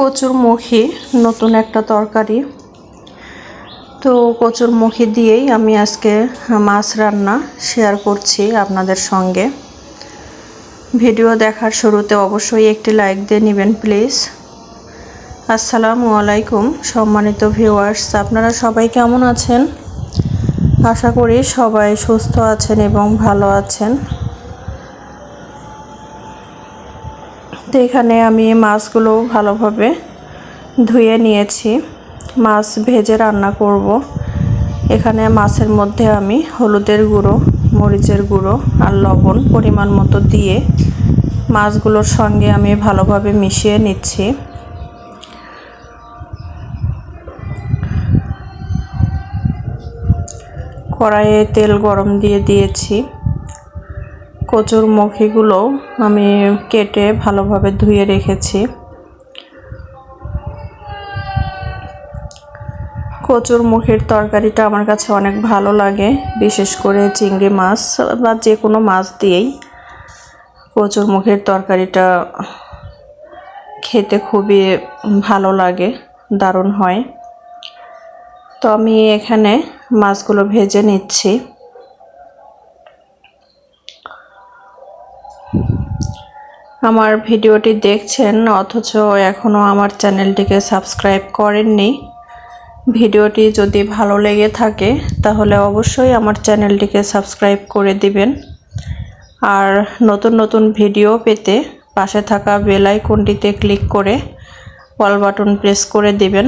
কচুরমুখী নতুন একটা তরকারি। তো কচুরমুখী দিয়েই আমি আজকে মাছ রান্না শেয়ার করছি আপনাদের সঙ্গে। ভিডিও দেখার শুরুতে অবশ্যই একটি লাইক দিয়ে নেবেন প্লিজ। আসসালামু আলাইকুম সম্মানিত ভিউয়ার্স, আপনারা সবাই কেমন আছেন? আশা করি সবাই সুস্থ আছেন এবং ভালো আছেন। তো এখানে আমি মাছগুলো ভালোভাবে ধুয়ে নিয়েছি, মাছ ভেজে রান্না করব। এখানে মাছের মধ্যে আমি হলুদের গুঁড়ো, মরিচের গুঁড়ো আর লবণ পরিমাণ মতো দিয়ে মাছগুলোর সঙ্গে আমি ভালোভাবে মিশিয়ে নিচ্ছি। কড়াইয়ে তেল গরম দিয়ে দিয়েছি। কচুরমুখীগুলো আমি কেটে ভালোভাবে ধুয়ে রেখেছি। কচুরমুখীর তরকারিটা আমার কাছে অনেক ভালো লাগে, বিশেষ করে চিংড়ি মাছ বা যে কোনো মাছ দিয়েই কচুরমুখীর তরকারিটা খেতে খুবই ভালো লাগে, দারুণ হয়। তো আমি এখানে মাছগুলো ভেজে নিচ্ছি। আমার ভিডিওটি দেখছেন অথচ এখনও আমার চ্যানেলটিকে সাবস্ক্রাইব করেননি। ভিডিওটি যদি ভালো লেগে থাকে তাহলে অবশ্যই আমার চ্যানেলটিকে সাবস্ক্রাইব করে দিবেন। আর নতুন নতুন ভিডিও পেতে পাশে থাকা বেল আইকনটিতে ক্লিক করে অল বাটন প্রেস করে দিবেন।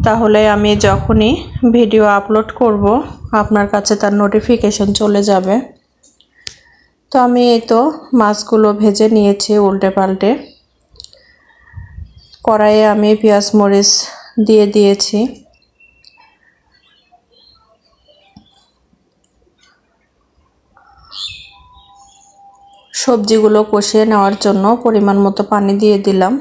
তাহলে আমি যখনই ভিডিও আপলোড করব আপনার কাছে তার নোটিফিকেশন চলে যাবে। তো আমি এই তো মাছগুলো ভেজে নিয়েছি উল্টে পাল্টে। কড়াইয়ে আমি পেঁয়াজ মরিচ দিয়ে দিয়েছি। সবজিগুলো কষিয়ে নেওয়ার জন্য পরিমাণ মতো পানি দিয়ে দিলাম।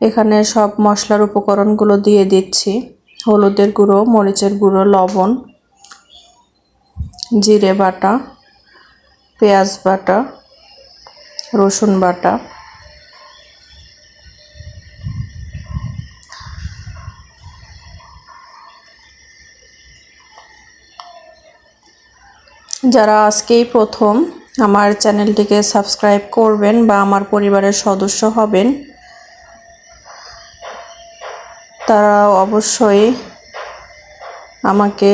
এখানে সব মশলার উপকরণগুলো দিয়ে দিচ্ছি। হলুদের গুঁড়ো, মরিচের গুঁড়ো, লবণ, জিরে বাটা, পেঁয়াজ বাটা, রসুন বাটা, যারা আজকেই প্রথম আমার চ্যানেলটিকে সাবস্ক্রাইব করবেন বা আমার পরিবারের সদস্য হবেন তারা অবশ্যই আমাকে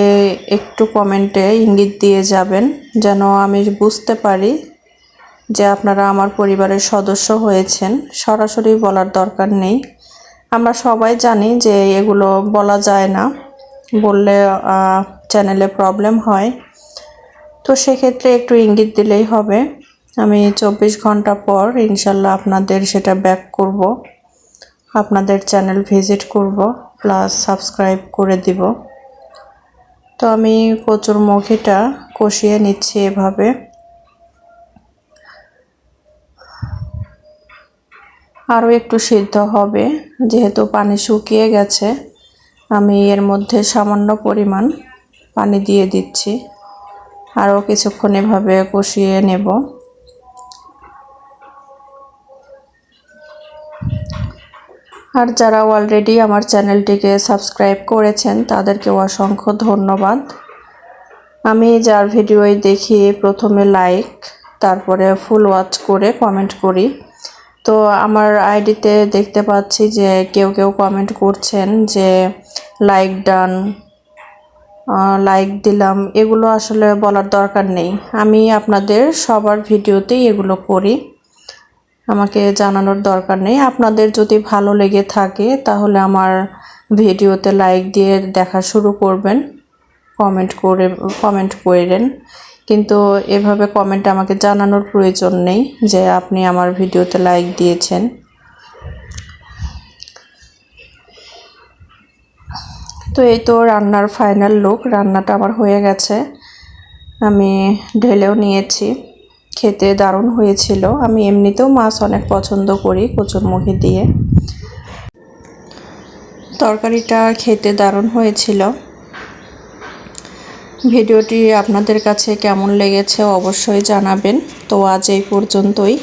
একটু কমেন্টে ইঙ্গিত দিয়ে যাবেন, যেন আমি বুঝতে পারি যে আপনারা আমার পরিবারের সদস্য হয়েছেন। সরাসরি বলার দরকার নেই, আমরা সবাই জানি যে এগুলো বলা যায় না, বললে চ্যানেলে প্রবলেম হয়। তো সেক্ষেত্রে একটু ইঙ্গিত দিলেই হবে। আমি 24 ঘন্টা পর ইনশাল্লাহ আপনাদের সেটা ব্যাক করব, আপনাদের চ্যানেল ভিজিট করব, প্লাস সাবস্ক্রাইব করে দিব। তো আমি কচুরমুখীটা কষিয়ে নিচ্ছি এভাবে। আরও একটু সিদ্ধ হবে, যেহেতু পানি শুকিয়ে গেছে আমি এর মধ্যে সামান্য পরিমাণ পানি দিয়ে দিচ্ছি। আরও কিছুক্ষণ এভাবে কষিয়ে নেব। আর যারা অলরেডি আমার চ্যানেলটিকে সাবস্ক্রাইব করেছেন তাদেরকে অসংখ্য ধন্যবাদ। আমি যার ভিডিওই দেখি প্রথমে লাইক, তারপরে ফুল ওয়াচ করে কমেন্ট করি। তো আমার আইডিতে দেখতে পাচ্ছি যে কেউ কেউ কমেন্ট করছেন যে লাইক ডান, লাইক দিলাম। এগুলো আসলে বলার দরকার নেই, আমি আপনাদের সবার ভিডিওতেই এগুলো করি, আমাকে জানানোর দরকার নেই। আপনাদের যদি ভালো লেগে থাকে তাহলে আমার ভিডিওতে লাইক দিয়ে দেখা শুরু করবেন, কমেন্ট করেন, কিন্তু এভাবে কমেন্ট আমাকে জানানোর প্রয়োজন নেই যে আপনি আমার ভিডিওতে লাইক দিয়েছেন। তো এই তো রান্নার ফাইনাল লুক, রান্নাটা আমার হয়ে গেছে, আমি ঢেলেও নিয়েছি। খেতে দারুণ হয়েছিল। আমি এমনিতেও মাছ অনেক পছন্দ করি কচুরমুখী দিয়ে। তরকারিটা খেতে দারুণ হয়েছিল। ভিডিওটি আপনাদের কাছে কেমন লেগেছে অবশ্যই জানাবেন। তো আজ এই পর্যন্তই।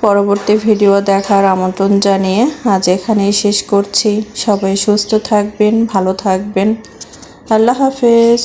পরবর্তী ভিডিও দেখার আমন্ত্রণ জানিয়ে আজ এখানেই শেষ করছি। সবাই সুস্থ থাকবেন, ভালো থাকবেন। আল্লাহ হাফেজ।